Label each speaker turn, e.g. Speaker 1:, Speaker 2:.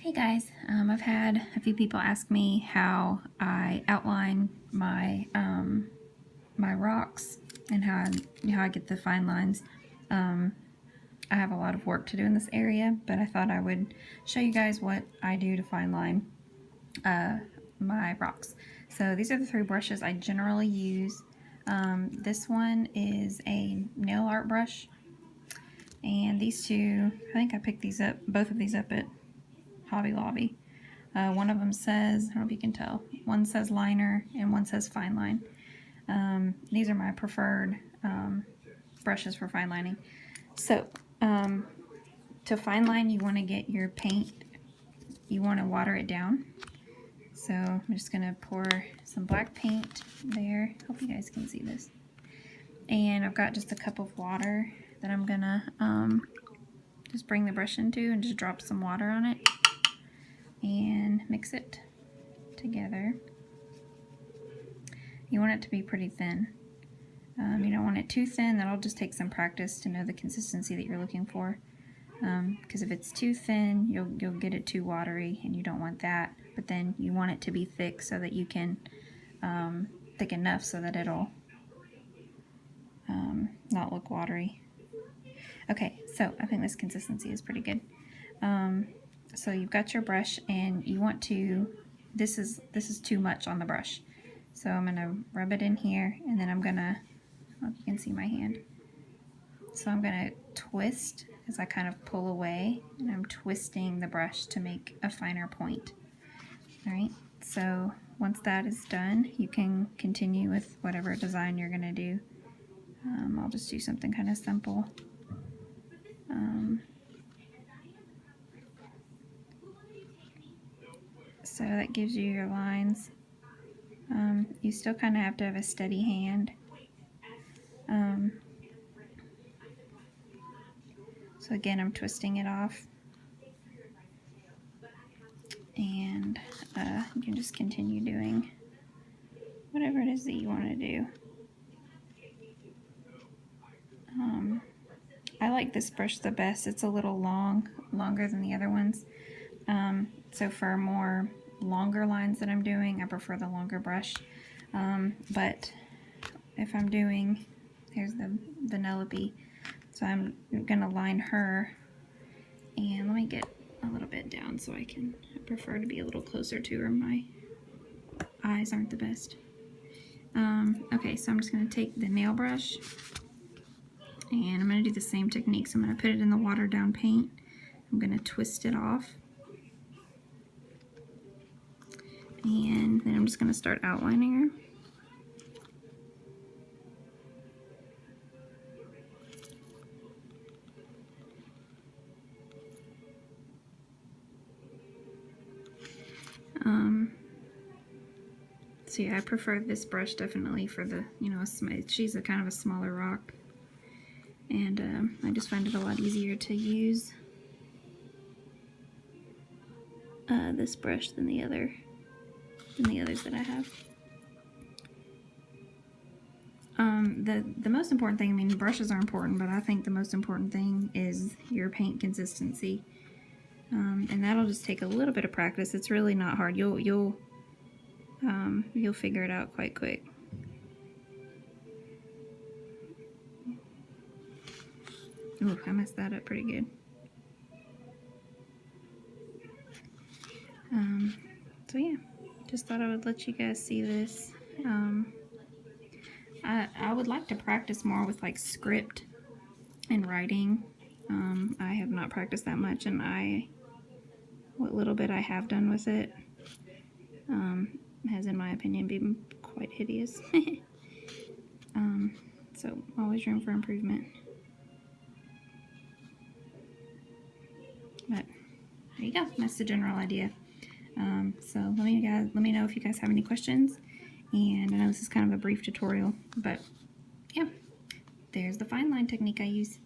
Speaker 1: Hey guys, I've had a few people ask me how I outline my my rocks and how I get the fine lines. I have a lot of work to do in this area, but I thought I would show you guys what I do to fine line my rocks. So these are the three brushes I generally use. This one is a nail art brush, and these two, I think I picked these up, both of these up at Hobby Lobby. One of them says, I don't know if you can tell, one says liner and one says fine line. These are my preferred brushes for fine lining. So to fine line, you want to get your paint, you want to water it down. So I'm just going to pour some black paint there. Hope you guys can see this. And I've got just a cup of water that I'm going to just bring the brush into and just drop some water on it and mix it together. You want it to be pretty thin. You don't want it too thin. That'll just take some practice to know the consistency that you're looking for. Because if it's too thin, you'll get it too watery, and you don't want that. But then you want it to be thick so that you can thick enough so that it'll not look watery. Okay, so I think this consistency is pretty good. So you've got your brush, and you want to, this is too much on the brush. So I'm gonna rub it in here, and then I'm gonna, I don't know if you can see my hand. So I'm gonna twist as I kind of pull away, and I'm twisting the brush to make a finer point. All right, so once that is done, you can continue with whatever design you're gonna do. I'll just do something kind of simple. So that gives you your lines. You still kind of have to have a steady hand. So again, I'm twisting it off. And you can just continue doing whatever it is that you want to do. I like this brush the best. It's a little longer than the other ones. So for more longer lines that I'm doing, I prefer the longer brush. But if I'm doing, here's the Vanellope, so I'm gonna line her, and let me get a little bit down so I prefer to be a little closer to her. My eyes aren't the best. Okay, so I'm just gonna take the nail brush, and I'm gonna do the same technique. So I'm gonna put it in the watered down paint. I'm gonna twist it off. And then I'm just going to start outlining her. So yeah, I prefer this brush definitely for the, she's a kind of a smaller rock. And I just find it a lot easier to use this brush than the others that I have. The most important thing, I mean, brushes are important, but I think the most important thing is your paint consistency. And that'll just take a little bit of practice. It's really not hard. You'll figure it out quite quick. Ooh, I messed that up pretty good. So yeah, just thought I would let you guys see this. I would like to practice more with like script and writing. I have not practiced that much, and what little bit I have done with it has, in my opinion, been quite hideous. So always room for improvement. But there you go. That's the general idea. So let me know if you guys have any questions. And I know this is kind of a brief tutorial, but yeah, there's the fine line technique I use.